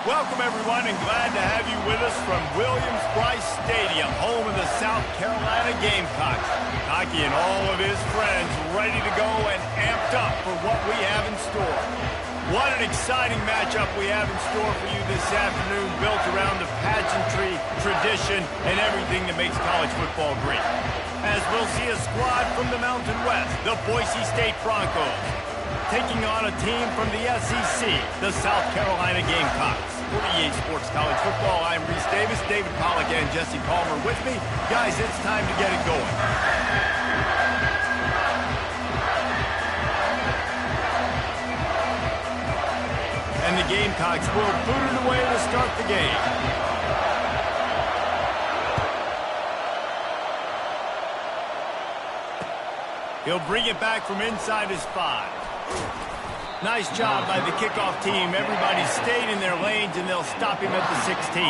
Welcome, everyone, and glad to have you with us from Williams-Brice Stadium, home of the South Carolina Gamecocks. Hockey and all of his friends ready to go and amped up for what we have in store. What an exciting matchup we have in store for you this afternoon, built around the pageantry, tradition, and everything that makes college football great. As we'll see a squad from the Mountain West, the Boise State Broncos, taking on a team from the SEC, the South Carolina Gamecocks. For EA Sports College Football, I'm Reese Davis, David Pollack, and Jesse Palmer with me. Guys, it's time to get it going. And the Gamecocks will boot it away to start the game. He'll bring it back from inside his 5. Nice job by the kickoff team. Everybody stayed in their lanes, and they'll stop him at the 16.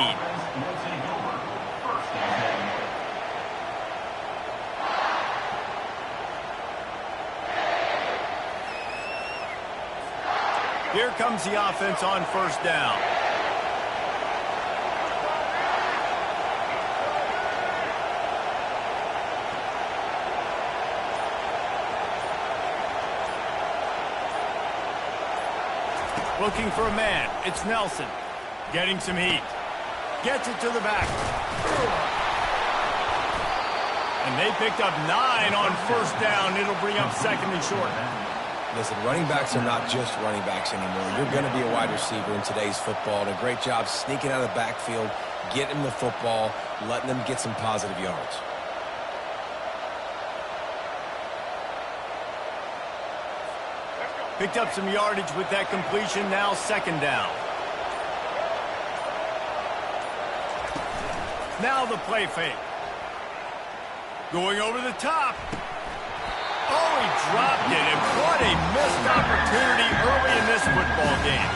Here comes the offense on first down. Looking for a man. It's Nelson. Getting some heat. Gets it to the back. And they picked up 9 on first down. It'll bring up second and short. Listen, running backs are not just running backs anymore. You're going to be a wide receiver in today's football. And a great job sneaking out of the backfield, getting them the football, letting them get some positive yards. Picked up some yardage with that completion. Now second down. Now the play fake. Going over the top. Oh, he dropped it, and what a missed opportunity early in this football game.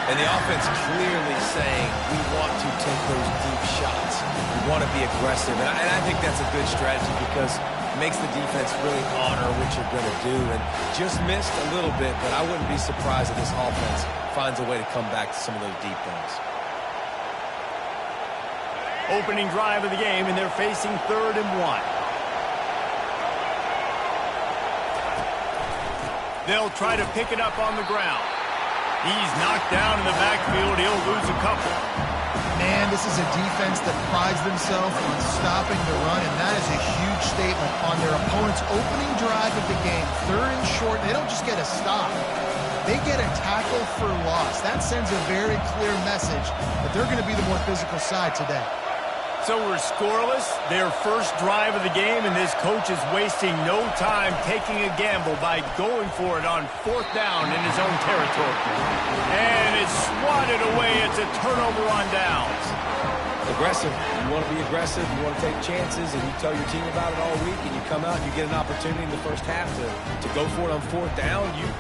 And the offense clearly saying, we want to take those deep shots. We want to be aggressive. And I think that's a good strategy because it makes the defense really honor what you're going to do. And just missed a little bit, but I wouldn't be surprised if this offense finds a way to come back to some of those deep things. Opening drive of the game, and they're facing 3rd and 1. They'll try to pick it up on the ground. He's knocked down in the backfield. He'll lose a couple. Man, this is a defense that prides themselves on stopping the run, and that is a huge statement on their opponent's opening drive of the game. 3rd and short, they don't just get a stop. They get a tackle for loss. That sends a very clear message that they're going to be the more physical side today. So we're scoreless, their first drive of the game, and this coach is wasting no time taking a gamble by going for it on 4th down in his own territory. And it's swatted away. It's a turnover on downs. Aggressive. You want to be aggressive. You want to take chances, and you tell your team about it all week, and you come out and you get an opportunity in the first half to go for it on 4th down. You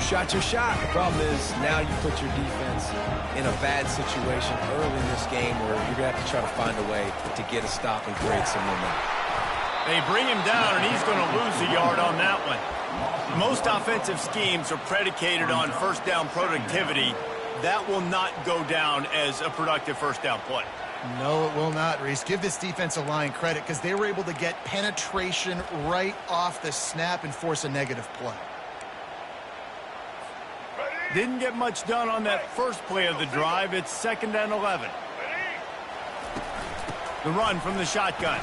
shot your shot. The problem is now you put your defense in a bad situation early in this game where you're going to have to try to find a way to get a stop and create some momentum. They bring him down, and he's going to lose a yard on that one. Most offensive schemes are predicated on first down productivity. That will not go down as a productive first down play. No, it will not, Reese. Give this defensive line credit because they were able to get penetration right off the snap and force a negative play. Didn't get much done on that first play of the drive. It's 2nd and 11. The run from the shotgun.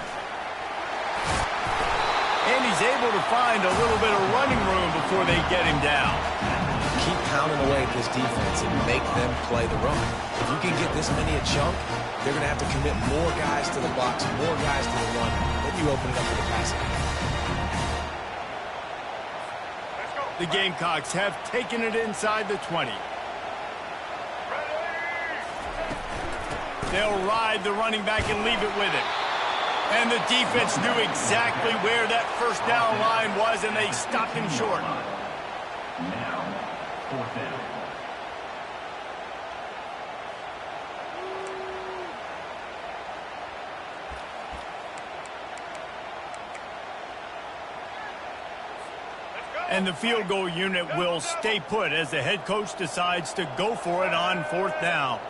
And he's able to find a little bit of running room before they get him down. Keep pounding away at this defense and make them play the run. If you can get this many a chunk, they're going to have to commit more guys to the box, more guys to the run. Then you open it up for the passing. The Gamecocks have taken it inside the 20. They'll ride the running back and leave it with it. And the defense knew exactly where that first down line was, and they stopped him short. Now, 4th down. And the field goal unit will stay put as the head coach decides to go for it on 4th down.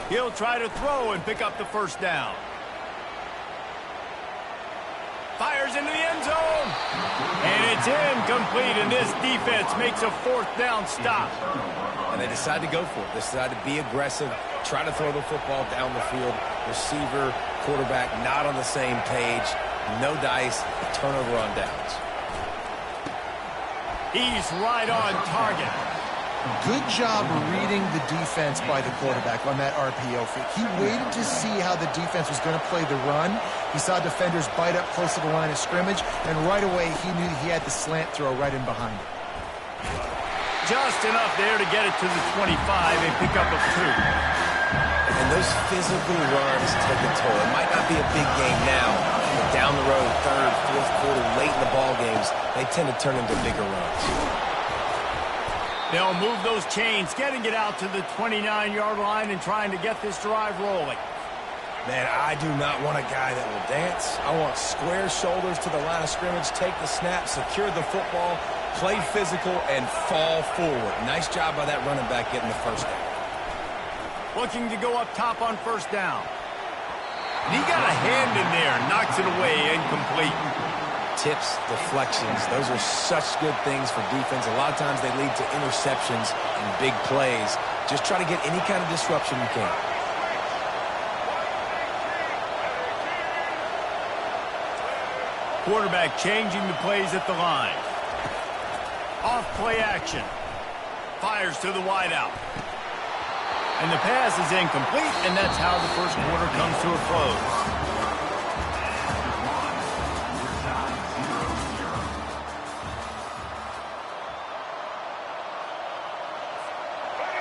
He'll try to throw and pick up the 1st down. Fires into the end zone. And it's incomplete, and this defense makes a 4th down stop. And they decide to go for it. They decide to be aggressive, try to throw the football down the field. Receiver, quarterback, not on the same page. No dice, turnover on downs. He's right on target. Good job reading the defense by the quarterback on that RPO feed. He waited to see how the defense was going to play the run. He saw defenders bite up close to the line of scrimmage, and right away he knew he had the slant throw right in behind it. Just enough there to get it to the 25 and pick up a 2. And those physical runs take a toll. It might not be a big game now, but down the road, 3rd, 4th quarter, late in the ball games, they tend to turn into bigger runs. They'll move those chains, getting it out to the 29-yard line and trying to get this drive rolling. Man, I do not want a guy that will dance. I want square shoulders to the line of scrimmage, take the snap, secure the football, play physical, and fall forward. Nice job by that running back getting the 1st down. Looking to go up top on 1st down. He got a hand in there, knocks it away, incomplete. Tips, deflections, those are such good things for defense. A lot of times they lead to interceptions and big plays. Just try to get any kind of disruption you can. Quarterback changing the plays at the line. Off play action. Fires to the wideout. And the pass is incomplete, and that's how the 1st quarter comes to a close.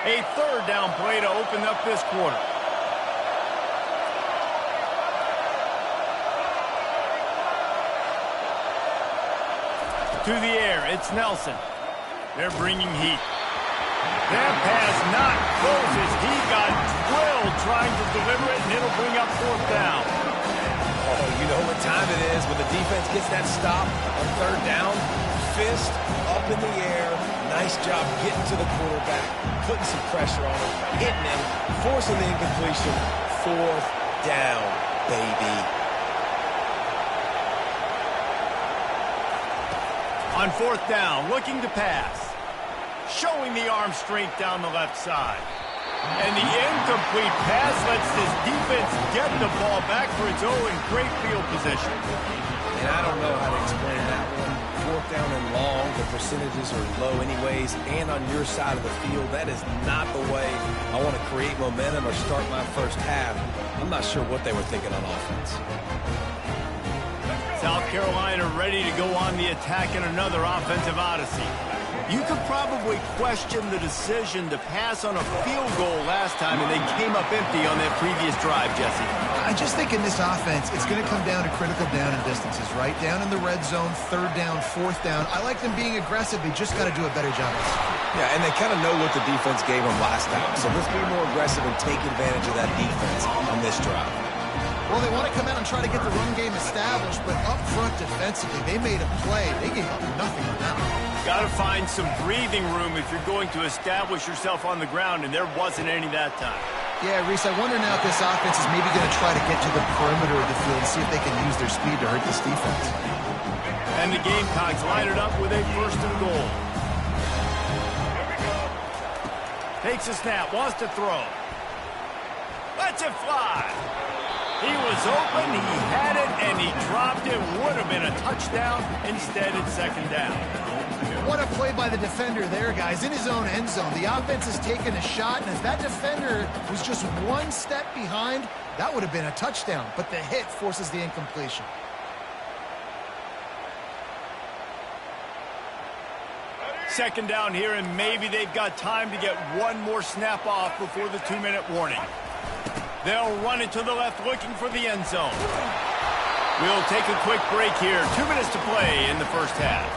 A 3rd down play to open up this quarter. To the air, it's Nelson. They're bringing heat. That pass not close as he got drilled trying to deliver it, and it'll bring up 4th down. Oh, you know what time it is when the defense gets that stop on 3rd down. Fist up in the air. Nice job getting to the quarterback, putting some pressure on him, hitting him, forcing the incompletion. 4th down, baby. On 4th down, looking to pass. Showing the arm strength down the left side. And the incomplete pass lets this defense get the ball back for its own great field position. And I don't know how to explain that one. 4th down and long, the percentages are low anyways, and on your side of the field, that is not the way I want to create momentum or start my 1st half. I'm not sure what they were thinking on offense. South Carolina ready to go on the attack in another offensive odyssey. You could probably question the decision to pass on a field goal last time, and they came up empty on that previous drive, Jesse. I just think in this offense, it's going to come down to critical down and distances, right? Down in the red zone, 3rd down, 4th down. I like them being aggressive. They just got to do a better job. Yeah, and they kind of know what the defense gave them last time. So let's be more aggressive and take advantage of that defense on this drive. Well, they want to come out and try to get the run game established, but up front defensively, they made a play. They gave up nothing on that one. Got to find some breathing room if you're going to establish yourself on the ground, and there wasn't any that time. Yeah, Reese, I wonder now if this offense is maybe going to try to get to the perimeter of the field and see if they can use their speed to hurt this defense. And the Gamecocks line it up with a 1st and goal. Takes a snap, wants to throw. Lets it fly. He was open, he had it, and he dropped it. Would have been a touchdown. Instead, it's 2nd down. What a play by the defender there, guys. In his own end zone, the offense has taken a shot, and if that defender was just 1 step behind, that would have been a touchdown. But the hit forces the incompletion. Second down here, and maybe they've got time to get one more snap off before the 2-minute warning. They'll run it to the left, looking for the end zone. We'll take a quick break here. 2 minutes to play in the 1st half.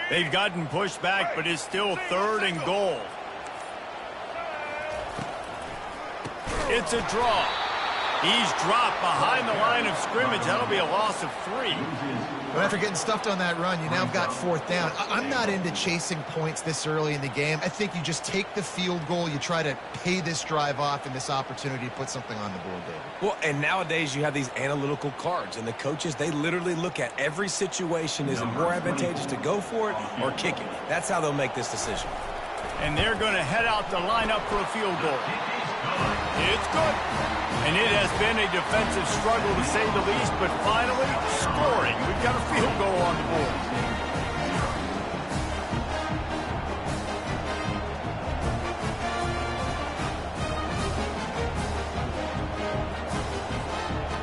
They've gotten pushed back, but it's still 3rd and goal. It's a draw. He's dropped behind the line of scrimmage. That'll be a loss of 3. But after getting stuffed on that run, you now got 4th down. I'm not into chasing points this early in the game. I think you just take the field goal. You try to pay this drive off and this opportunity to put something on the board, David. Well, and nowadays you have these analytical cards, and the coaches, they literally look at every situation. Is it more advantageous to go for it or kick it? That's how they'll make this decision. And they're going to head out to line up for a field goal. It's good. And it has been a defensive struggle to say the least, but finally scoring. We've got a field goal on the board.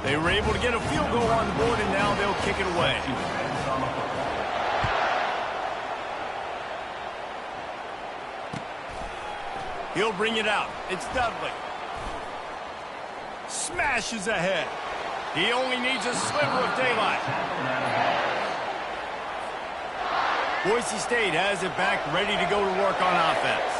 They were able to get a field goal on the board, and now they'll kick it away. He'll bring it out. It's Dudley. Smashes ahead. He only needs a sliver of daylight. Boise State has it back, ready to go to work on offense.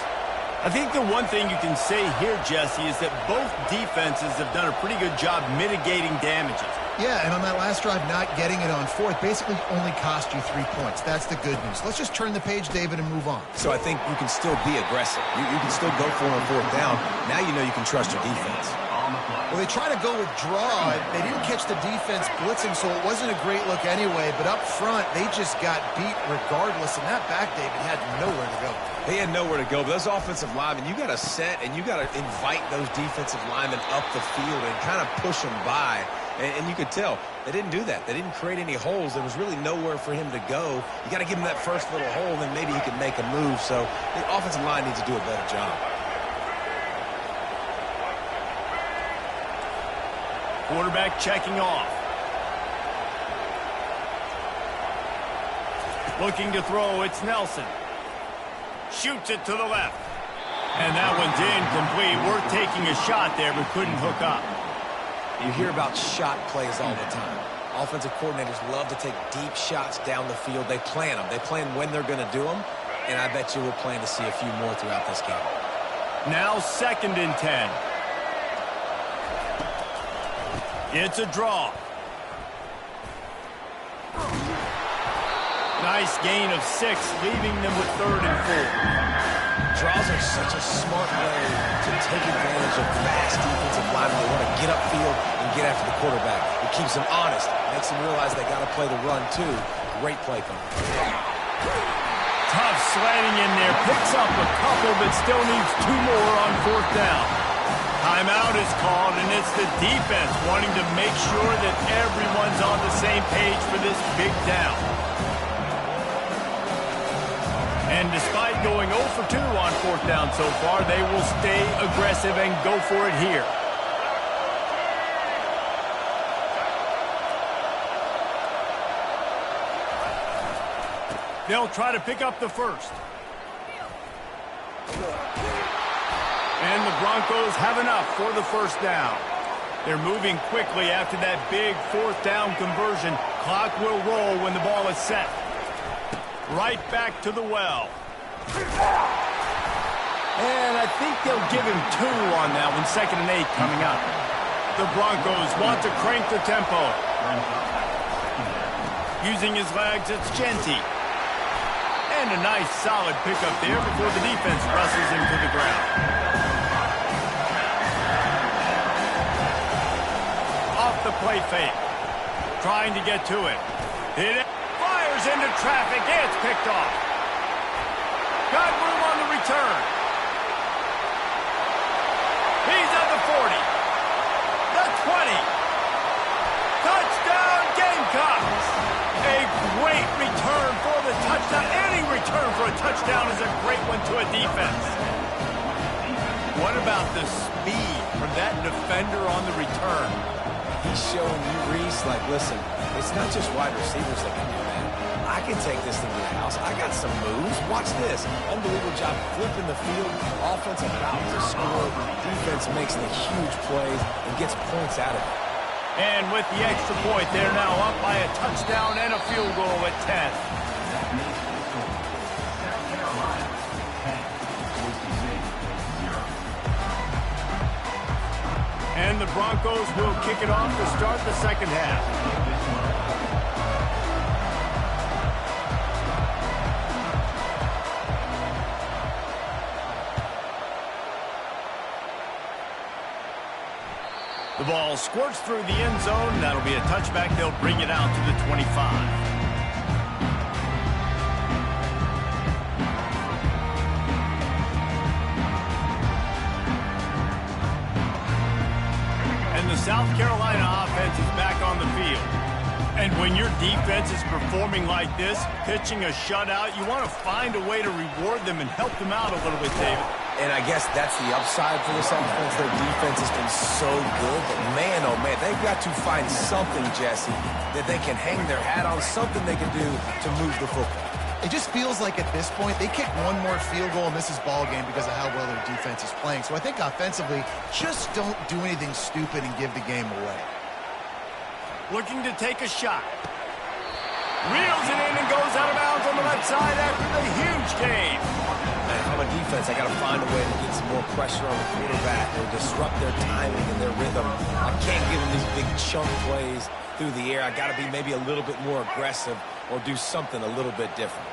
I think the one thing you can say here, Jesse, is that both defenses have done a pretty good job mitigating damages. Yeah, and on that last drive, not getting it on 4th basically only cost you 3 points. That's the good news. Let's just turn the page, David, and move on. So I think you can still be aggressive. You can still go for it on 4th down. Now you know you can trust your defense. Well, they try to go with draw. They didn't catch the defense blitzing, so it wasn't a great look anyway. But up front, they just got beat regardless. And that back, David, had nowhere to go. They had nowhere to go. But those offensive linemen, you got to set and you got to invite those defensive linemen up the field and kind of push them by. And you could tell they didn't do that. They didn't create any holes. There was really nowhere for him to go. You got to give him that first little hole, and then maybe he can make a move. So the offensive line needs to do a better job. Quarterback checking off. Looking to throw, it's Nelson. Shoots it to the left. And that one's incomplete. Worth taking a shot there, but couldn't hook up. You hear about shot plays all the time. Offensive coordinators love to take deep shots down the field. They plan them. They plan when they're going to do them. And I bet you we'll plan to see a few more throughout this game. Now 2nd and 10. It's a draw. Nice gain of 6, leaving them with 3rd and 4. Draws are such a smart way to take advantage of fast defensive linemen. They want to get upfield and get after the quarterback. It keeps them honest. Makes them realize they got to play the run, too. Great play from them. Tough slanting in there. Picks up a couple, but still needs 2 more on 4th down. Timeout is called, and it's the defense wanting to make sure that everyone's on the same page for this big down. And despite going 0 for 2 on 4th down so far, they will stay aggressive and go for it here. They'll try to pick up the first. And the Broncos have enough for the 1st down. They're moving quickly after that big 4th down conversion. Clock will roll when the ball is set. Right back to the well. And I think they'll give him 2 on that one. 2nd and 8 coming up. The Broncos want to crank the tempo. Using his legs, it's Ncaa. And a nice solid pickup there before the defense wrestles him to the ground. Off the play fake. Trying to get to it. It fires into traffic. It's picked off. Got room on the return. He's at the 40. The 20. Touchdown Gamecocks. A great return for the touchdown. Any return for a touchdown is a great one to a defense. What about the speed from that defender on the return? He's showing you, Reese, like, listen, it's not just wide receivers that can do that. I can take this thing to the house. I got some moves. Watch this. Unbelievable job flipping the field. Offense about to score. Defense makes the huge plays and gets points out of it. And with the extra point, they're now up by a touchdown and a field goal at 10. and the Broncos will kick it off to start the second half. The ball squirts through the end zone. That'll be a touchback. They'll bring it out to the 25. The South Carolina offense is back on the field. And when your defense is performing like this, pitching a shutout, you want to find a way to reward them and help them out a little bit, David. And I guess that's the upside for this offense. Their defense has been so good, but man, oh man, they've got to find something, Jesse, that they can hang their hat on, something they can do to move the football. It just feels like at this point, they kick one more field goal and this is ball game because of how well their defense is playing. So I think offensively, just don't do anything stupid and give the game away. Looking to take a shot. Reels it in and goes out of bounds on the left side after the huge game. Man, on a defense, I got to find a way to get some more pressure on the quarterback or disrupt their timing and their rhythm. I can't give them these big chunk plays through the air. I got to be maybe a little bit more aggressive or do something a little bit different.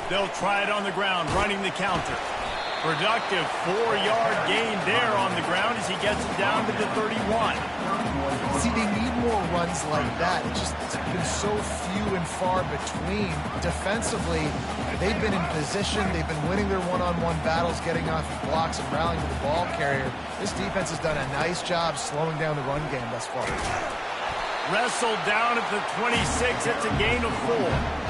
They'll try it on the ground, running the counter. Productive 4-yard gain there on the ground as he gets it down to the 31. See, they need more runs like that. It's been so few and far between. Defensively, they've been in position. They've been winning their one-on-one battles, getting off blocks and rallying to the ball carrier. This defense has done a nice job slowing down the run game thus far. Wrestled down at the 26. It's a gain of 4.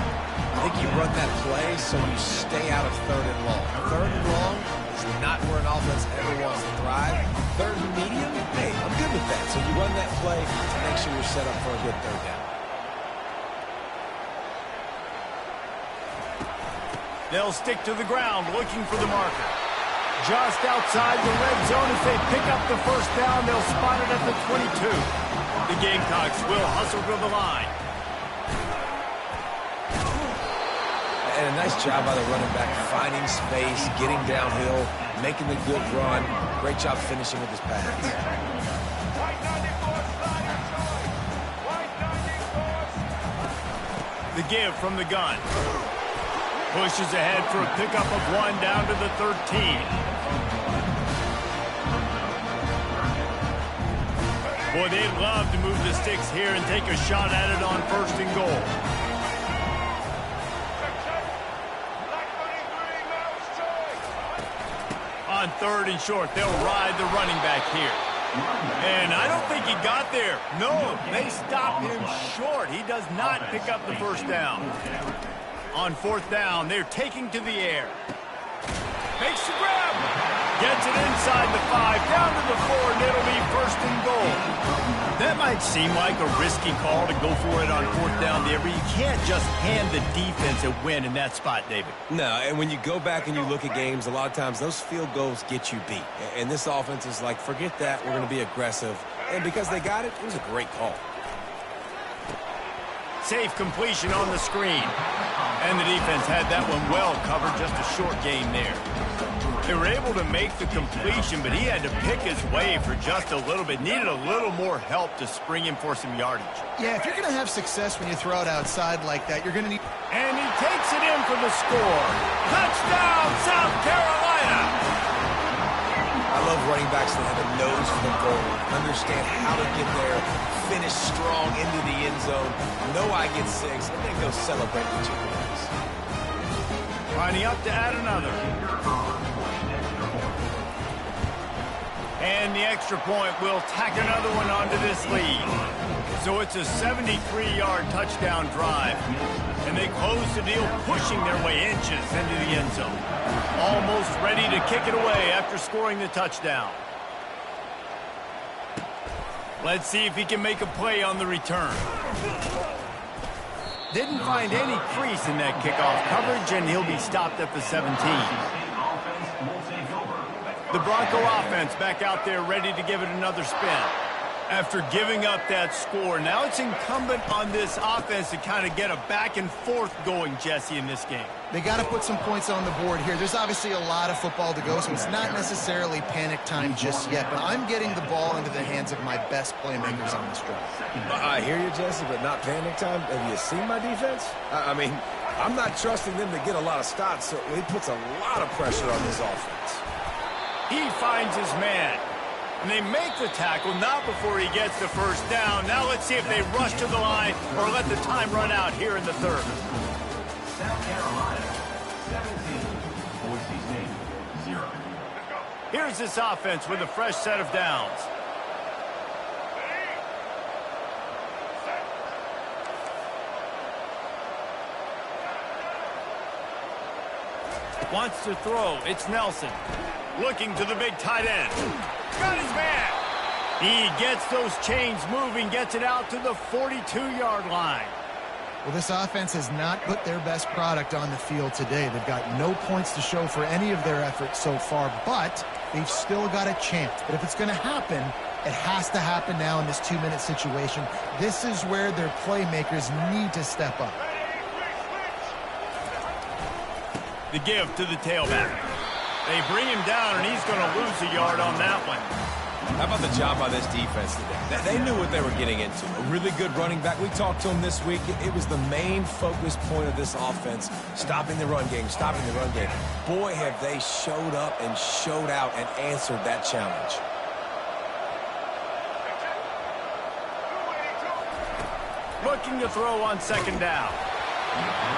I think you run that play so you stay out of third and long. Third and long is not where an offense ever wants to thrive. Third and medium, hey, I'm good with that. So you run that play to make sure you're set up for a good third down. They'll stick to the ground looking for the marker. Just outside the red zone as they pick up the first down. They'll spot it at the 22. The Gamecocks will hustle to the line. And a nice job by the running back, finding space, getting downhill, making the good run. Great job finishing with his pass. The give from the gun. Pushes ahead for a pickup of 1 down to the 13. Boy, they'd love to move the sticks here and take a shot at it on 1st and goal. On 3rd and short, they'll ride the running back here. And I don't think he got there. No, they stop him short. He does not pick up the first down. On 4th down, they're taking to the air. Makes the grab. Gets it inside the 5, down to the 4, and it'll be 1st and goal. That might seem like a risky call to go for it on 4th down there, but you can't just hand the defense a win in that spot, David. No, and when you go back and you look at games, a lot of times those field goals get you beat. And this offense is like, forget that, we're going to be aggressive. And because they got it, it was a great call. Safe completion on the screen. And the defense had that one well covered, just a short gain there. They were able to make the completion, but he had to pick his way for just a little bit. Needed a little more help to spring him for some yardage. Yeah, if you're going to have success when you throw it outside like that, you're going to need... And he takes it in for the score. Touchdown, South Carolina! I love running backs that have a nose for the goal, understand how to get there, finish strong into the end zone, know I get 6, and then go celebrate with your boys. Lining up to add another. And the extra point will tack another one onto this lead. So it's a 73-yard touchdown drive. And they close the deal, pushing their way inches into the end zone. Almost ready to kick it away after scoring the touchdown. Let's see if he can make a play on the return. Didn't find any crease in that kickoff coverage, and he'll be stopped at the 17. The Bronco offense back out there ready to give it another spin. After giving up that score, now it's incumbent on this offense to kind of get a back and forth going, Jesse, in this game. They got to put some points on the board here. There's obviously a lot of football to go, so it's not necessarily panic time just yet, but I'm getting the ball into the hands of my best playmakers on this drive. I hear you, Jesse, but not panic time. Have you seen my defense? I mean, I'm not trusting them to get a lot of stops, so it puts a lot of pressure on this offense. He finds his man. And they make the tackle, not before he gets the first down. Now let's see if they rush to the line or let the time run out here in the third. South Carolina, 17. Boise State, 0. Here's this offense with a fresh set of downs. Wants to throw. It's Nelson. Looking to the big tight end. Got his man. He gets those chains moving, gets it out to the 42-yard line. Well, this offense has not put their best product on the field today. They've got no points to show for any of their efforts so far, but they've still got a chance. But if it's going to happen, it has to happen now in this 2-minute situation. This is where their playmakers need to step up. The give to the tailback. They bring him down, and he's going to lose a yard on that one. How about the job by this defense today? They knew what they were getting into. A really good running back. We talked to him this week. It was the main focus point of this offense, stopping the run game, stopping the run game. Boy, have they showed up and showed out and answered that challenge. Looking to throw on second down.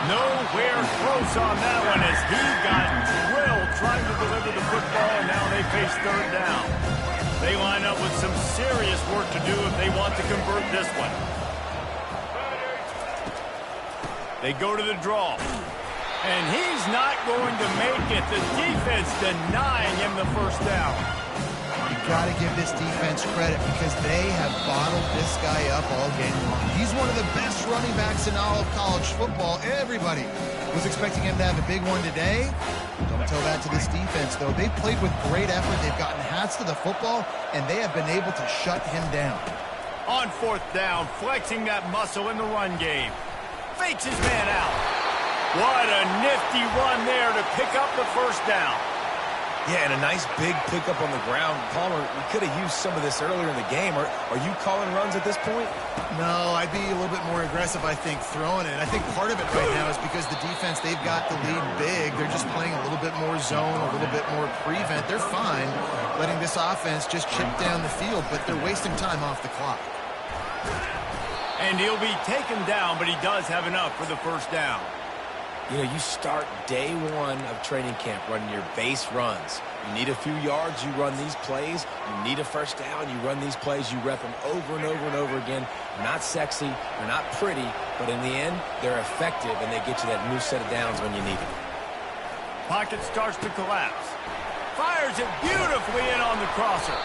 Nowhere close on that one as he got drilled trying to deliver the football, and now they face third down. They line up with some serious work to do if they want to convert this one. They go to the draw. And he's not going to make it. The defense denying him the first down. You've got to give this defense credit because they have bottled this guy up all game long. He's one of the best running backs in all of college football. Everybody was expecting him to have a big one today. Don't tell that to this defense, though. They've played with great effort. They've gotten hats to the football, and they have been able to shut him down. On fourth down, flexing that muscle in the run game. Fakes his man out. What a nifty run there to pick up the first down. Yeah, and a nice big pickup on the ground. Palmer, we could have used some of this earlier in the game. Are you calling runs at this point? No, I'd be a little bit more aggressive, I think, throwing it. I think part of it right now is because the defense, they've got the lead big. They're just playing a little bit more zone, a little bit more prevent. They're fine letting this offense just chip down the field, but they're wasting time off the clock. And he'll be taken down, but he does have enough for the first down. You know, you start day one of training camp running your base runs. You need a few yards, you run these plays. You need a first down, you run these plays. You rep them over and over and over again. They're not sexy, they're not pretty, but in the end, they're effective, and they get you that new set of downs when you need it. Pocket starts to collapse. Fires it beautifully in on the crosser.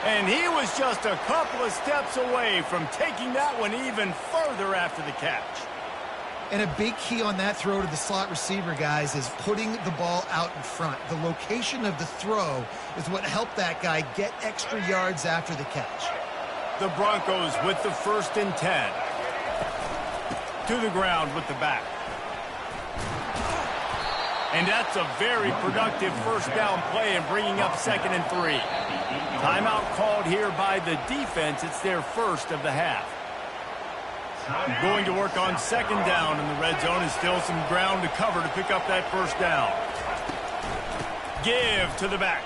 And he was just a couple of steps away from taking that one even further after the catch. And a big key on that throw to the slot receiver, guys, is putting the ball out in front. The location of the throw is what helped that guy get extra yards after the catch. The Broncos with the 1st and 10. To the ground with the back. And that's a very productive first down play and bringing up 2nd and 3. Timeout called here by the defense. It's their first of the half. Going to work on 2nd down in the red zone, and still some ground to cover to pick up that first down. Give to the back.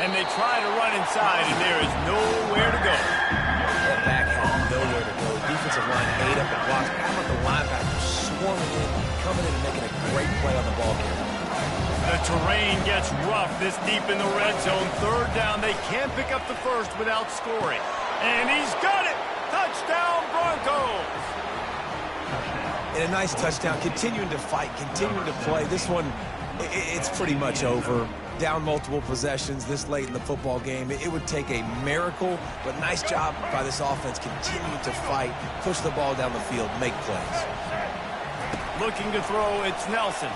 And they try to run inside, and there is nowhere to go. That back had nowhere to go. Defensive line ate up and blocks. How about the linebackers swarming in, coming in and making a great play on the ball carrier? The terrain gets rough this deep in the red zone. 3rd down, they can't pick up the first without scoring. And he's got it! Touchdown, Broncos! And a nice touchdown, continuing to fight, continuing to play. This one, it's pretty much over. Down multiple possessions this late in the football game. It would take a miracle, but nice job by this offense continuing to fight, push the ball down the field, make plays. Looking to throw, it's Nelson.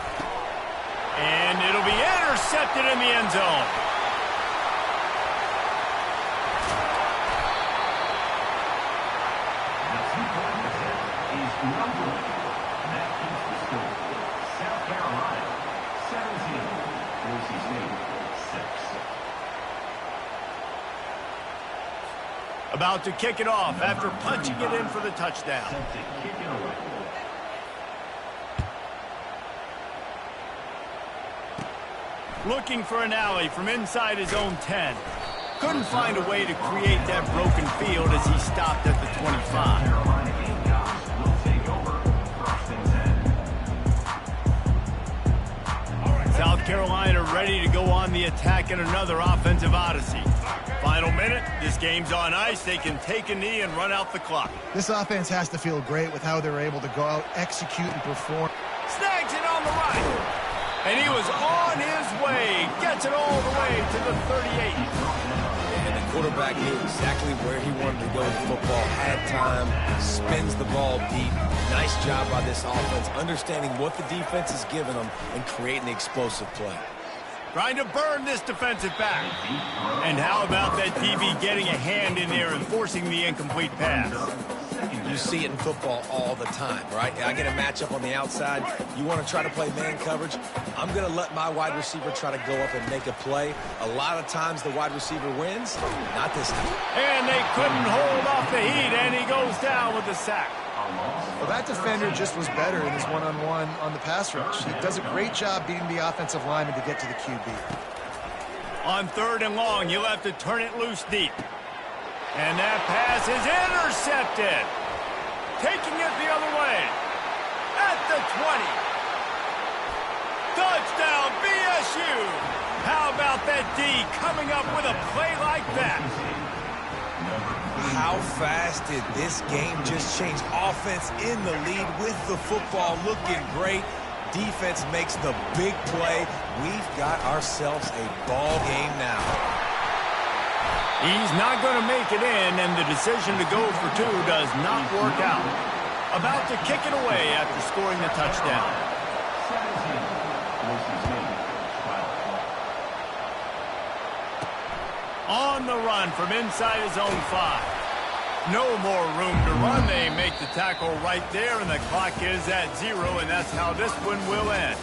And it'll be intercepted in the end zone. About to kick it off after punching it in for the touchdown. Set to kick it away. Looking for an alley from inside his own 10. Couldn't find a way to create that broken field as he stopped at the 25. Carolina Gamecocks will take over 1st and 10. South Carolina ready to go on the attack in another offensive odyssey. Final minute, this game's on ice. They can take a knee and run out the clock. This offense has to feel great with how they're able to go out, execute, and perform. Snags it on the right. And he was on his way. Gets it all the way to the 38. And the quarterback knew exactly where he wanted to go with the football, had time, spins the ball deep. Nice job by this offense, understanding what the defense is giving them and creating the explosive play. Trying to burn this defensive back. And how about that DB getting a hand in there and forcing the incomplete pass? You see it in football all the time, right? I get a matchup on the outside. You want to try to play man coverage. I'm going to let my wide receiver try to go up and make a play. A lot of times the wide receiver wins. Not this time. And they couldn't hold off the heat, and he goes down with the sack. Well, that defender just was better in his one-on-one on the pass rush. He does a great job beating the offensive lineman to get to the QB. On 3rd and long, he'll have to turn it loose deep. And that pass is intercepted. Taking it the other way. At the 20. Touchdown, BSU. How about that D coming up with a play like that? How fast did this game just change? Offense in the lead with the football looking great. Defense makes the big play. We've got ourselves a ball game now. He's not going to make it in, and the decision to go for 2 does not work out. About to kick it away after scoring the touchdown. 17. Boise's name, trial play. On the run from inside his own 5. No more room to run. They make the tackle right there, and the clock is at 0, and that's how this one will end.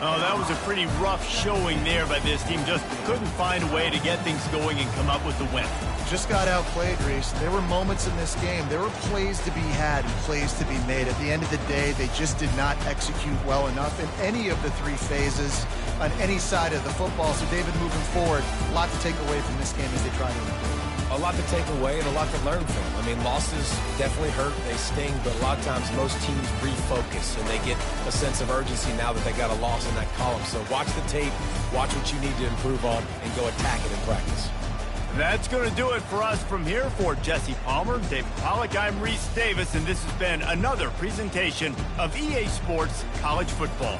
Oh, that was a pretty rough showing there by this team. Just couldn't find a way to get things going and come up with the win. Just got outplayed, Reese. There were moments in this game. There were plays to be had and plays to be made. At the end of the day, they just did not execute well enough in any of the 3 phases on any side of the football. So, David, moving forward, a lot to take away from this game as they try to improve. A lot to take away and a lot to learn from. I mean, losses definitely hurt, they sting, but a lot of times most teams refocus and they get a sense of urgency now that they got a loss in that column. So watch the tape, watch what you need to improve on, and go attack it in practice. That's going to do it for us from here. For Jesse Palmer, David Pollack, I'm Reese Davis, and this has been another presentation of EA Sports College Football.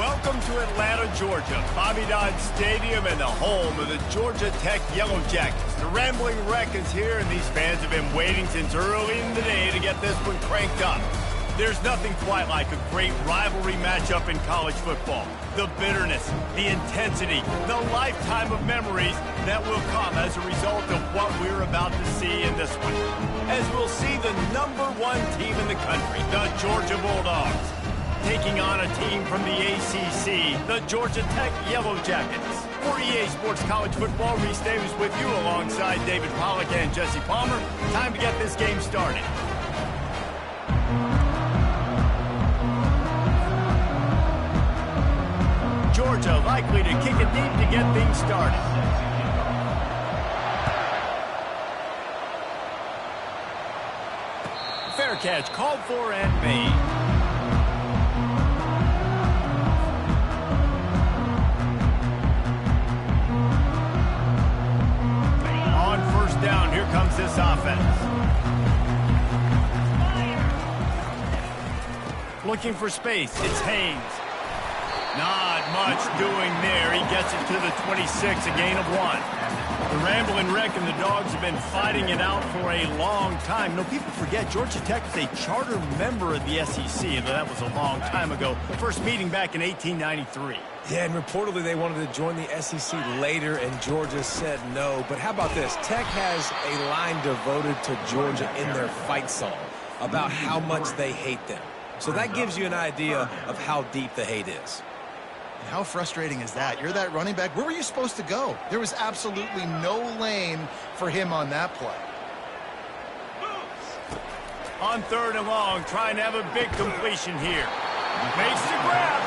Welcome to Atlanta, Georgia, Bobby Dodd Stadium and the home of the Georgia Tech Yellow Jackets. The Rambling Wreck is here, and these fans have been waiting since early in the day to get this one cranked up. There's nothing quite like a great rivalry matchup in college football. The bitterness, the intensity, the lifetime of memories that will come as a result of what we're about to see in this one. As we'll see the #1 team in the country, the Georgia Bulldogs, taking on a team from the ACC, the Georgia Tech Yellow Jackets. For EA Sports College Football, Reese Davis with you alongside David Pollack and Jesse Palmer. Time to get this game started. Georgia likely to kick it deep to get things started. Fair catch called for and made. On first down, here comes this offense. Looking for space, it's Haynes. Not much doing there. He gets it to the 26, a gain of 1. The Rambling Wreck and the Dogs have been fighting it out for a long time. You know, people forget Georgia Tech is a charter member of the SEC, and that was a long time ago. First meeting back in 1893. Yeah, and reportedly they wanted to join the SEC later, and Georgia said no. But how about this? Tech has a line devoted to Georgia in their fight song about how much they hate them. So that gives you an idea of how deep the hate is. How frustrating is that? You're that running back. Where were you supposed to go? There was absolutely no lane for him on that play. On third and long, trying to have a big completion here. Makes the grab.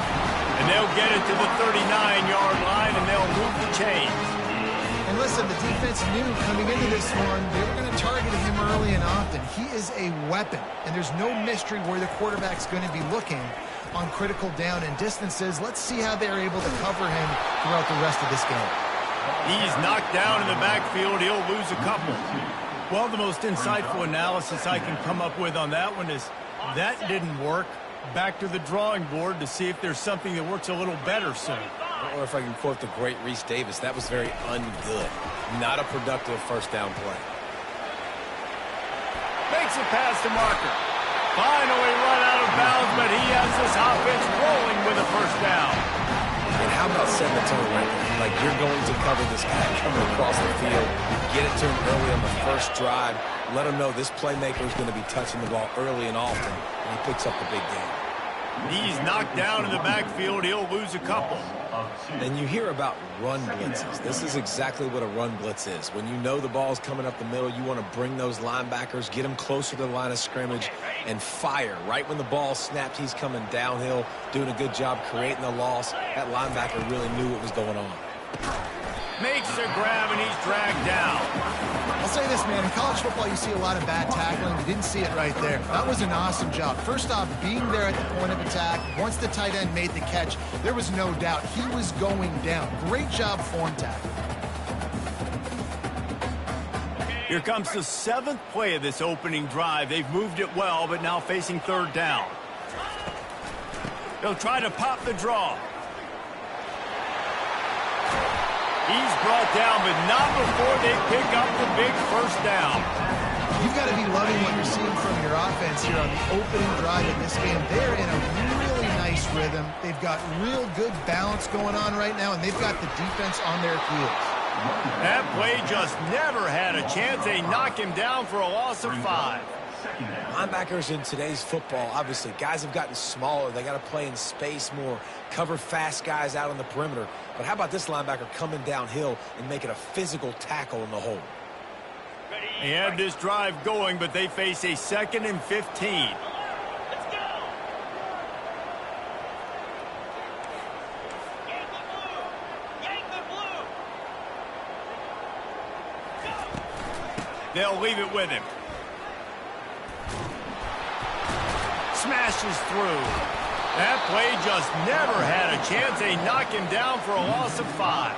And they'll get it to the 39-yard line, and they'll move the chains. And listen, the defense knew coming into this one, they were going to target him early and often. He is a weapon, and there's no mystery where the quarterback's going to be looking on critical down and distances. Let's see how they're able to cover him throughout the rest of this game. He's knocked down in the backfield. He'll lose a couple. Well, the most insightful analysis I can come up with on that one is that didn't work. Back to the drawing board to see if there's something that works a little better soon. Or if I can quote the great Reese Davis, that was very ungood. Not a productive first down play. Makes it past the marker. Finally run out of bounds, but he has this offense rolling with a first down. And how about setting the tone right there? Like, you're going to cover this guy coming across the field. Get it to him early on the first drive. Let him know this playmaker is going to be touching the ball early and often, and he picks up the big game. He's knocked down in the backfield. He'll lose a couple. And you hear about run blitzes. This is exactly what a run blitz is. When you know the ball's coming up the middle, you want to bring those linebackers, get them closer to the line of scrimmage, and fire. Right when the ball snapped, he's coming downhill, doing a good job creating the loss. That linebacker really knew what was going on. Makes the grab, and he's dragged down. I'll say this, man. In college football, you see a lot of bad tackling. You didn't see it right there. That was an awesome job. First off, being there at the point of attack. Once the tight end made the catch, there was no doubt he was going down. Great job form tackling. Here comes the 7th play of this opening drive. They've moved it well, but now facing third down. They'll try to pop the draw. He's brought down, but not before they pick up the big first down. You've got to be loving what you're seeing from your offense here on the opening drive in this game. They're in a really nice rhythm. They've got real good balance going on right now, and they've got the defense on their heels. That play just never had a chance. They knock him down for a loss of 5. Linebackers in today's football, obviously, guys have gotten smaller. They got to play in space more, cover fast guys out on the perimeter. But how about this linebacker coming downhill and making a physical tackle in the hole? They had this drive going, but they face a 2nd and 15. They'll leave it with him. Smashes through. That play just never had a chance. They knock him down for a loss of 5.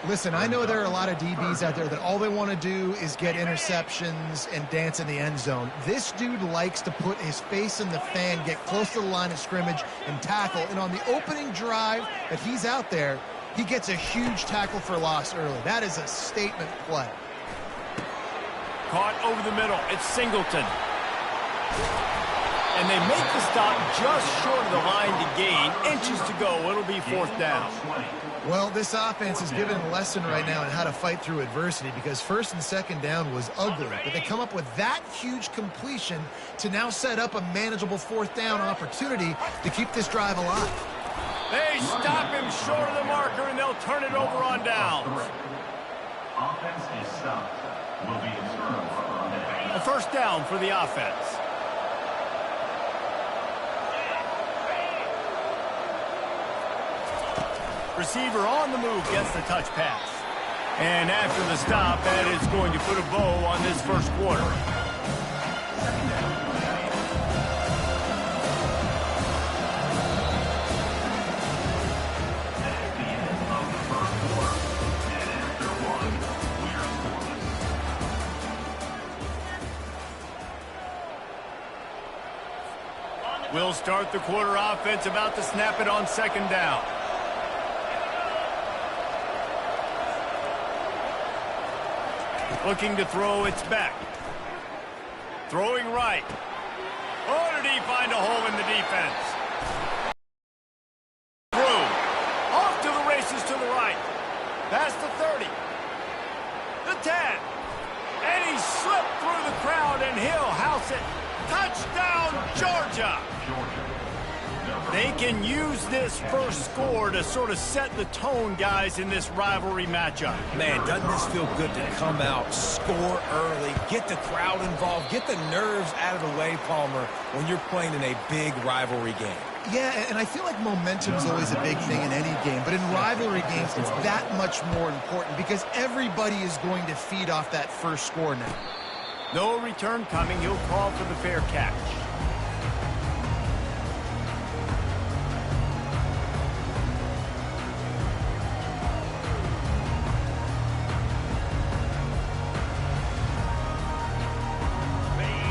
Listen, I know there are a lot of DBs out there that all they want to do is get interceptions and dance in the end zone. This dude likes to put his face in the fan, get close to the line of scrimmage, and tackle. And on the opening drive that he's out there, he gets a huge tackle for loss early. That is a statement play. Caught over the middle. It's Singleton. And they make the stop just short of the line to gain. Inches to go. It'll be 4th down. Well, this offense is given a lesson right now on how to fight through adversity, because 1st and 2nd down was ugly, but they come up with that huge completion to now set up a manageable 4th down opportunity to keep this drive alive. They stop him short of the marker, and they'll turn it over on downs. Offense is stopped. Will be observed on the A 1st down for the offense. Receiver on the move gets the touch pass. And after the stop, that is going to put a bow on this 1st quarter. We'll start the quarter offense, about to snap it on 2nd down. Looking to throw, it's back. Throwing right. Oh, did he find a hole in the defense? Through. Off to the races to the right. Past the 30. The 10. And he slipped through the crowd, and he'll house it. Touchdown, Georgia! They can use this first score to sort of set the tone, guys, in this rivalry matchup. Man, doesn't this feel good to come out, score early, get the crowd involved, get the nerves out of the way, Palmer, when you're playing in a big rivalry game? Yeah, and I feel like momentum is always a big thing in any game, but in rivalry games, it's that much more important because everybody is going to feed off that first score now. No return coming. He'll call for the fair catch.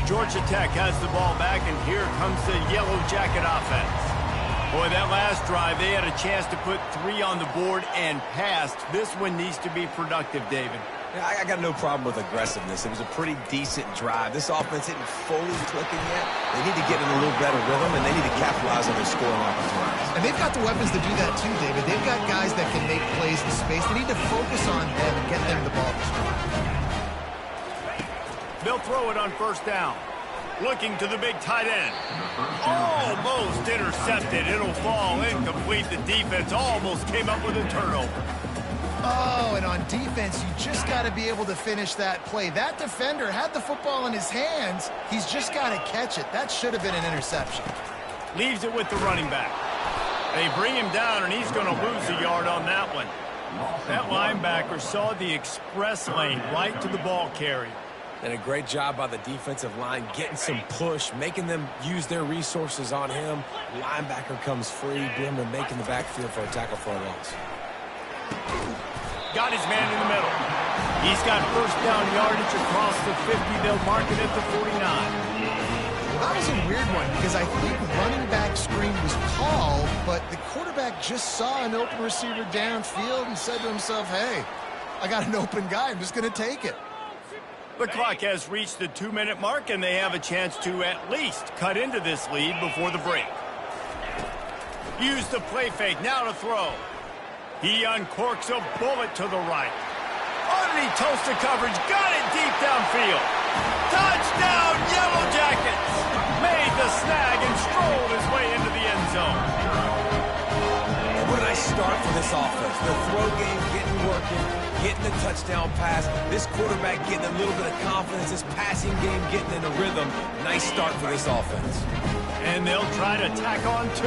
Georgia Tech has the ball back, and here comes the Yellow Jacket offense. Boy, that last drive, they had a chance to put 3 on the board and passed. This one needs to be productive, David. Yeah, I got no problem with aggressiveness. It was a pretty decent drive. This offense isn't fully clicking yet. They need to get in a little better rhythm, and they need to capitalize on their scoring opportunities. And they've got the weapons to do that too, David. They've got guys that can make plays in space. They need to focus on them and get them the ball this drive. They'll throw it on 1st down. Looking to the big tight end. Almost intercepted. It'll fall incomplete. The defense almost came up with a turnover. Oh, and on defense, you just got to be able to finish that play. That defender had the football in his hands. He's just got to catch it. That should have been an interception. Leaves it with the running back. They bring him down, and he's going to lose a yard on that one. That linebacker saw the express lane right to the ball carrier. And a great job by the defensive line getting some push, making them use their resources on him. Linebacker comes free, Blimmer making the backfield for a tackle for a loss. Got his man in the middle. He's got 1st down yardage across the 50. They'll mark it at the 49. That was a weird one because I think running back screen was called, but the quarterback just saw an open receiver downfield and said to himself, hey, I got an open guy. I'm just going to take it. The clock has reached the 2-minute mark, and they have a chance to at least cut into this lead before the break. Use the play fake, now to throw. He uncorks a bullet to the right. Underneath toasted coverage, got it deep downfield. Touchdown, Yellow Jackets! Made the snag and strolled his way into the end zone. What a nice start for this offense. The throw game getting working, getting the touchdown pass. This quarterback getting a little bit of confidence. This passing game getting in a rhythm. Nice start for this offense. And they'll try to tack on 2.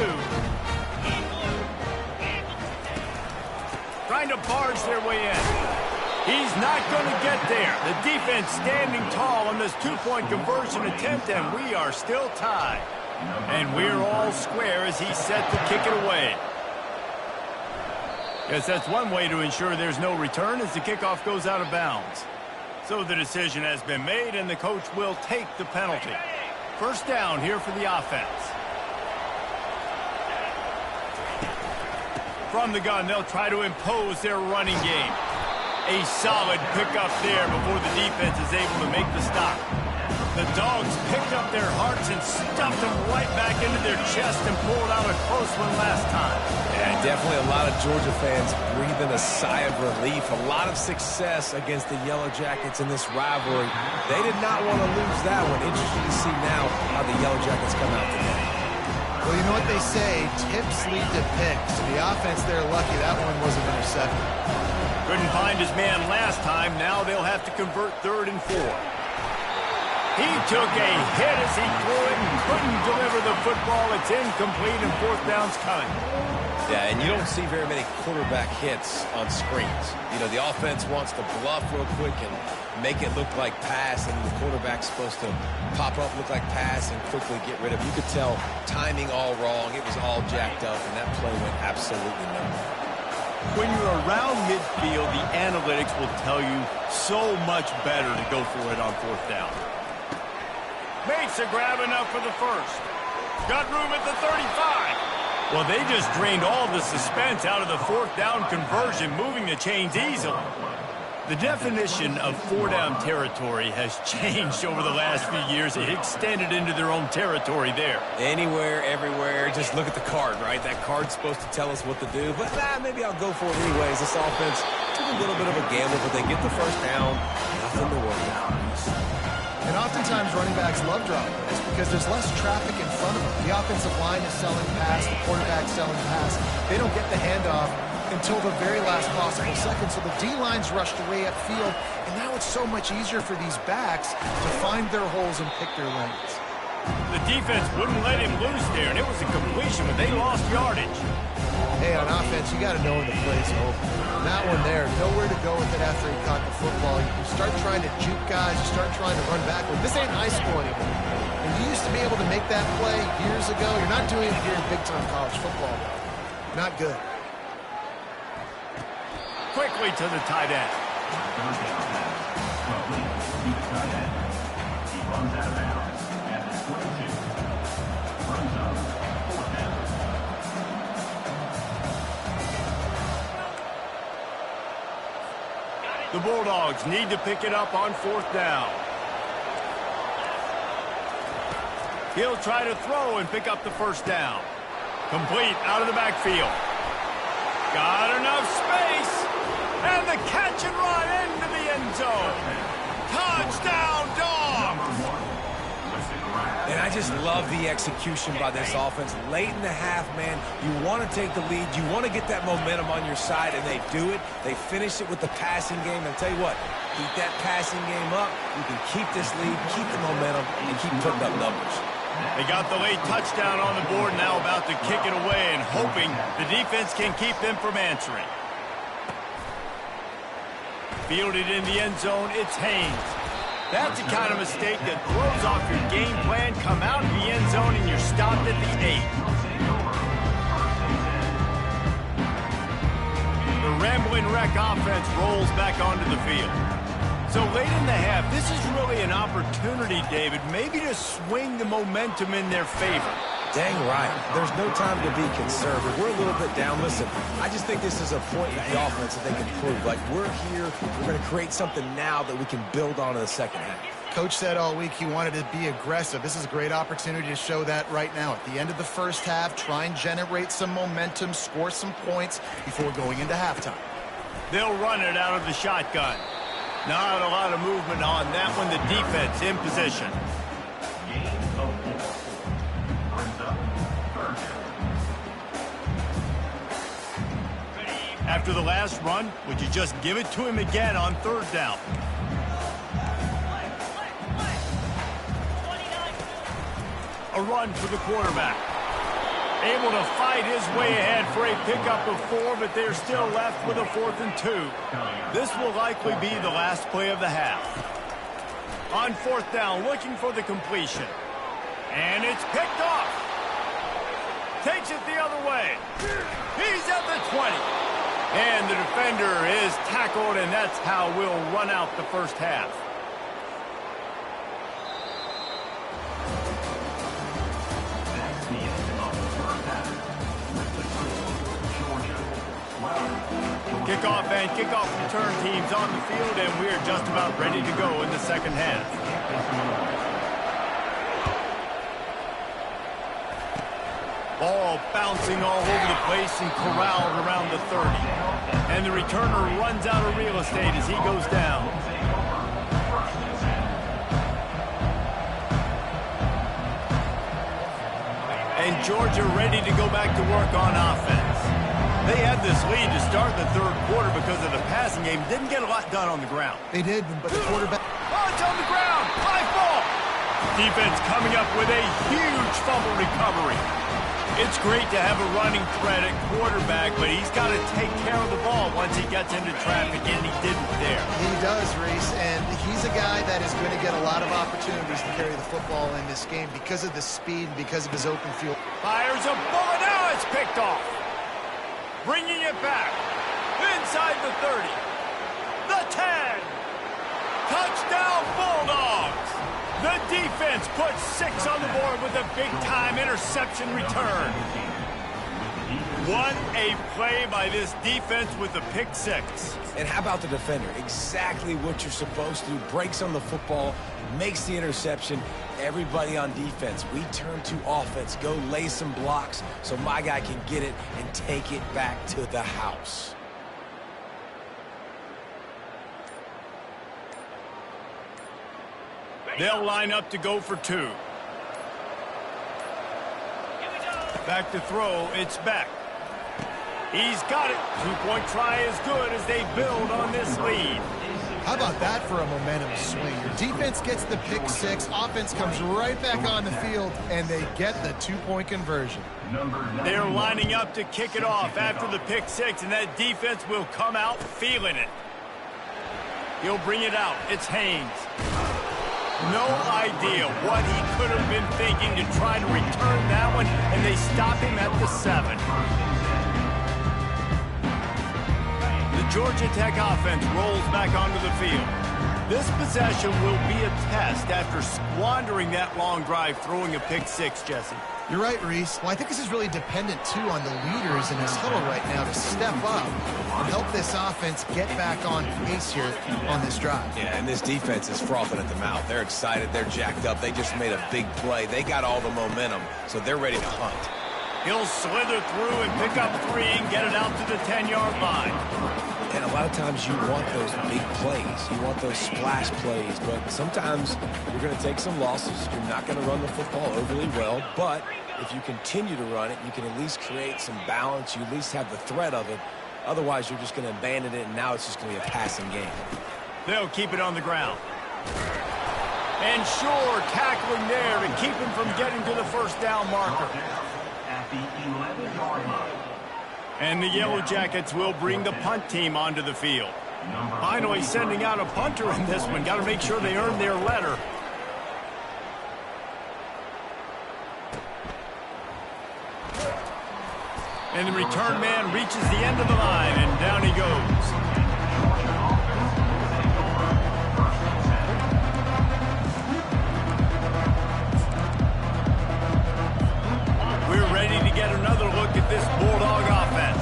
Trying to barge their way in. He's not going to get there. The defense standing tall on this 2-point conversion attempt, and we are still tied. And we're all square as he's set to kick it away. Yes, that's one way to ensure there's no return as the kickoff goes out of bounds. So the decision has been made, and the coach will take the penalty. First down here for the offense. From the gun, they'll try to impose their running game. A solid pickup there before the defense is able to make the stop. The Dogs picked up their hearts and stuffed them right back into their chest and pulled out a close one last time. Yeah, definitely a lot of Georgia fans breathing a sigh of relief. A lot of success against the Yellow Jackets in this rivalry. They did not want to lose that one. Interesting to see now how the Yellow Jackets come out today. Well, you know what they say, tips lead to picks. The offense, they're lucky that one wasn't intercepted. Couldn't find his man last time. Now they'll have to convert 3rd and 4. He took a hit as he threw it and couldn't deliver the football. It's incomplete and 4th down's coming. Yeah, and you don't see very many quarterback hits on screens. You know, the offense wants to bluff real quick and make it look like pass, and the quarterback's supposed to pop up, look like pass, and quickly get rid of it. You could tell timing all wrong. It was all jacked up, and that play went absolutely nowhere. When you're around midfield, the analytics will tell you so much better to go for it on 4th down. Makes a grab enough for the first. Got room at the 35. Well, they just drained all the suspense out of the 4th down conversion, moving the chains easily. The definition of 4-down territory has changed over the last few years. It extended into their own territory there. Anywhere, everywhere, just look at the card, right? That card's supposed to tell us what to do, but maybe I'll go for it anyways. This offense took a little bit of a gamble, but they get the first down. Nothing to worry about. And oftentimes running backs love drop plays because there's less traffic in front of them. The offensive line is selling pass, the quarterback's selling pass. They don't get the handoff until the very last possible second. So the D-line's rushed away upfield, and now it's so much easier for these backs to find their holes and pick their lanes. The defense wouldn't let him loose there, and it was a completion, but they lost yardage. Hey, on offense, you got to know when the play's open. That one there, nowhere to go with it after he caught the football. You start trying to juke guys, you start trying to run backward. This ain't high school anymore. And you used to be able to make that play years ago. You're not doing it here in big-time college football. Not good. Quickly to the tight end. He runs out of bounds at the 22. Brings up 4th down. The Bulldogs need to pick it up on 4th down. He'll try to throw and pick up the first down. Complete out of the backfield. Got enough space. And the catch and run into the end zone. Touchdown, Dogs! And I just love the execution by this offense. Late in the half, man, you want to take the lead. You want to get that momentum on your side, and they do it. They finish it with the passing game. And I'll tell you what, keep that passing game up. You can keep this lead, keep the momentum, and keep putting up numbers. They got the late touchdown on the board, now about to kick it away and hoping the defense can keep them from answering. Fielded in the end zone, it's Haynes. That's the kind of mistake that throws off your game plan. Come out in the end zone and you're stopped at the 8. The rambling wreck offense rolls back onto the field. So late in the half, this is really an opportunity, David, maybe to swing the momentum in their favor. Dang right. There's no time to be conservative. We're a little bit down. Listen, I just think this is a point in the offense that they can prove. Like, we're here. We're going to create something now that we can build on in the second half. Coach said all week he wanted to be aggressive. This is a great opportunity to show that right now. At the end of the first half, try and generate some momentum, score some points before going into halftime. They'll run it out of the shotgun. Not a lot of movement on that one. The defense in position. After the last run, would you just give it to him again on 3rd down? A run for the quarterback. Able to fight his way ahead for a pickup of 4, but they're still left with a 4th and 2. This will likely be the last play of the half. On 4th down, looking for the completion. And it's picked off. Takes it the other way. He's at the 20. And the defender is tackled, and that's how we'll run out the first half. That's the end of the first half. With the score, Georgia 12. Kickoff and kickoff return teams on the field, and we're just about ready to go in the second half. Ball bouncing all over the place and corralled around the 30. And the returner runs out of real estate as he goes down. And Georgia ready to go back to work on offense. They had this lead to start the third quarter because of the passing game. Didn't get a lot done on the ground. They did, but the quarterback... Oh, it's on the ground. High ball. Defense coming up with a huge fumble recovery. It's great to have a running threat at quarterback, but he's got to take care of the ball once he gets into traffic, and he didn't there. He does, Reese, and he's a guy that is going to get a lot of opportunities to carry the football in this game because of the speed, because of his open field. Fires a bullet. Now it's picked off. Bringing it back. Inside the 30. The 10. Touchdown Bulldogs. The defense puts 6 on the board with a big-time interception return. What a play by this defense with the pick 6. And how about the defender? Exactly what you're supposed to do. Breaks on the football, makes the interception. Everybody on defense, we turn to offense. Go lay some blocks so my guy can get it and take it back to the house. They'll line up to go for 2. Back to throw. It's back. He's got it. 2-point try is good as they build on this lead. How about that for a momentum swing? Your defense gets the pick 6, offense comes right back on the field, and they get the 2-point conversion. They're lining up to kick it off after the pick 6, and that defense will come out feeling it. He'll bring it out. It's Haynes. No idea what he could have been thinking to try to return that one, and they stop him at the 7. The Georgia Tech offense rolls back onto the field. This possession will be a test after squandering that long drive throwing a pick 6, Jesse. You're right, Reese. Well, I think this is really dependent, too, on the leaders in this huddle right now to step up and help this offense get back on pace here on this drive. Yeah, and this defense is frothing at the mouth. They're excited. They're jacked up. They just made a big play. They got all the momentum, so they're ready to hunt. He'll slither through and pick up 3 and get it out to the 10-yard line. And a lot of times you want those big plays. You want those splash plays. But sometimes you're going to take some losses. You're not going to run the football overly well. But if you continue to run it, you can at least create some balance. You at least have the threat of it. Otherwise, you're just going to abandon it, and now it's just going to be a passing game. They'll keep it on the ground. And sure, tackling there to keep him from getting to the first down marker. At the 11-yard line. And the Yellow Jackets will bring the punt team onto the field. Finally sending out a punter in this one. Got to make sure they earn their letter. And the return man reaches the end of the line, and down he goes. We're ready to get another look at this Bulldog offense.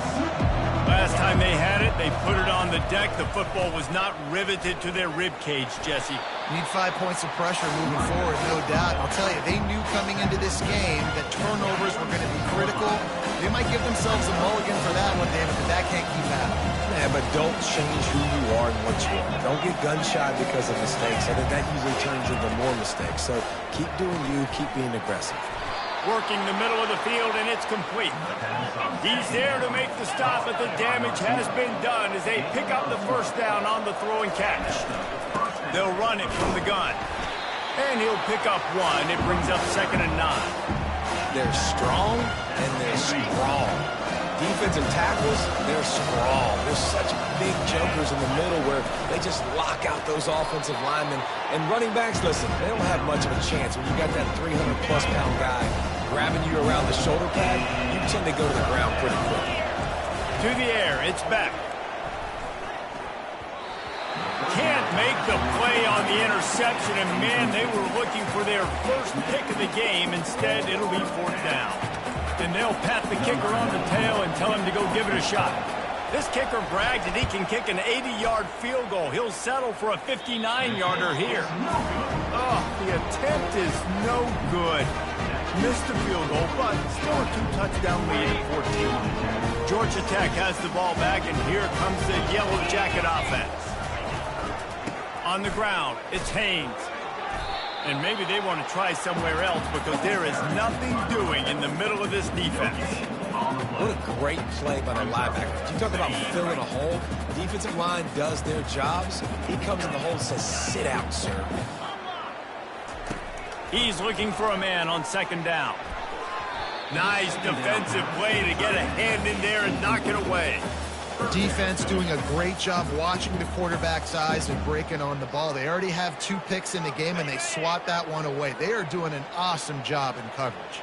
Last time they had it, they put it on the deck. The football was not riveted to their rib cage, Jesse. Need 5 points of pressure moving forward, no doubt. I'll tell you, they knew coming into this game that turnovers were going to be critical. They might give themselves a mulligan for that one, David, but that can't keep happening. Yeah, but don't change who you are and what you are. Don't get gun-shy because of mistakes. I think that usually turns into more mistakes. So keep doing you, keep being aggressive. Working the middle of the field, and it's complete. He's there to make the stop, but the damage has been done as they pick up the first down on the throw and catch. They'll run it from the gun. And he'll pick up 1. It brings up 2nd and 9. They're strong, and they're strong. Defensive tackles, they're strong. There's such big jokers in the middle where they just lock out those offensive linemen. And running backs, listen, they don't have much of a chance. When you got that 300-plus-pound guy grabbing you around the shoulder pad, you tend to go to the ground pretty quick. to the air. It's back. Can't make the play on the interception, and man, they were looking for their first pick of the game. Instead, it'll be fourth down. And they'll pat the kicker on the tail and tell him to go give it a shot. This kicker bragged that he can kick an 80-yard field goal. He'll settle for a 59-yarder here. Oh, the attempt is no good. Missed the field goal, but still a two-touchdown lead at 14. Georgia Tech has the ball back, and here comes the Yellow Jacket offense. On the ground, it's Haynes. And maybe they want to try somewhere else because there is nothing doing in the middle of this defense. What a great play by the linebacker. You talk about filling a hole. The defensive line does their jobs. He comes in the hole and says, sit out, sir. He's looking for a man on second down. Nice defensive play to get a hand in there and knock it away. Defense doing a great job watching the quarterback's eyes and breaking on the ball. They already have 2 picks in the game, and they swat that one away. They are doing an awesome job in coverage.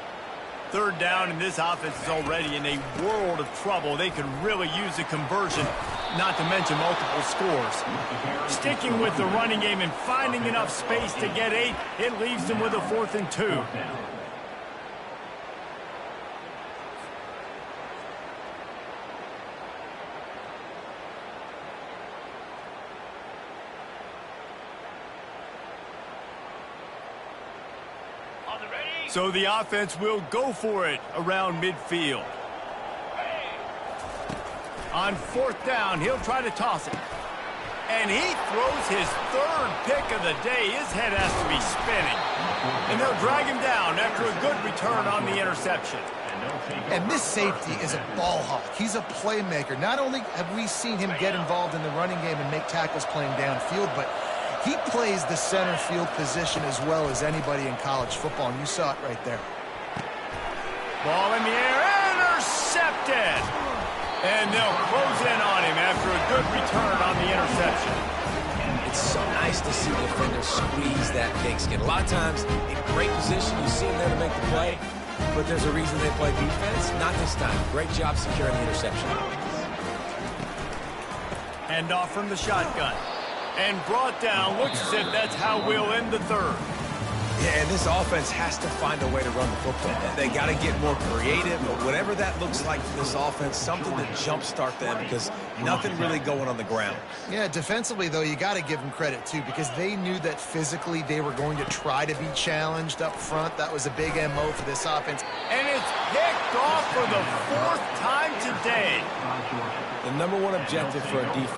Third down, and this offense is already in a world of trouble. They could really use a conversion, not to mention multiple scores. Sticking with the running game and finding enough space to get 8, it leaves them with a 4th and 2. So the offense will go for it around midfield. On 4th down, he'll try to toss it. And he throws his 3rd pick of the day. His head has to be spinning. And they'll drag him down after a good return on the interception. And this safety is a ball hawk. He's a playmaker. Not only have we seen him get involved in the running game and make tackles playing downfield, but he plays the center field position as well as anybody in college football, and you saw it right there. Ball in the air, intercepted! And they'll close in on him after a good return on the interception. It's so nice to see the defender squeeze that pigskin. A lot of times, in great position, you see him there to make the play, but there's a reason they play defense. Not this time. Great job securing the interception. Hand off from the shotgun. And brought down. Looks as if that's how we'll end the 3rd. Yeah, and this offense has to find a way to run the football. They got to get more creative, but whatever that looks like for this offense, something to jumpstart them because nothing really going on the ground. Yeah, defensively, though, you got to give them credit, too, because they knew that physically they were going to try to be challenged up front. That was a big MO for this offense. And it's picked off for the 4th time today. The #1 objective for a defense